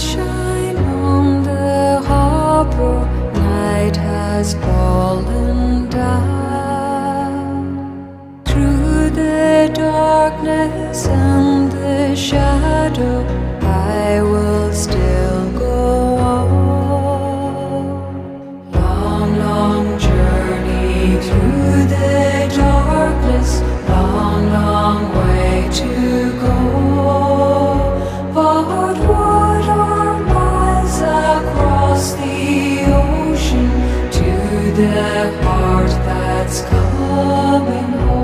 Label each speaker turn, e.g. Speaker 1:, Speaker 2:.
Speaker 1: shine on the harbor, night has fallen down. Through the darkness and the shadow, I will still go on. Long, long journey through the darkness, long, long way to go. But what are miles across the ocean to the heart that's coming home?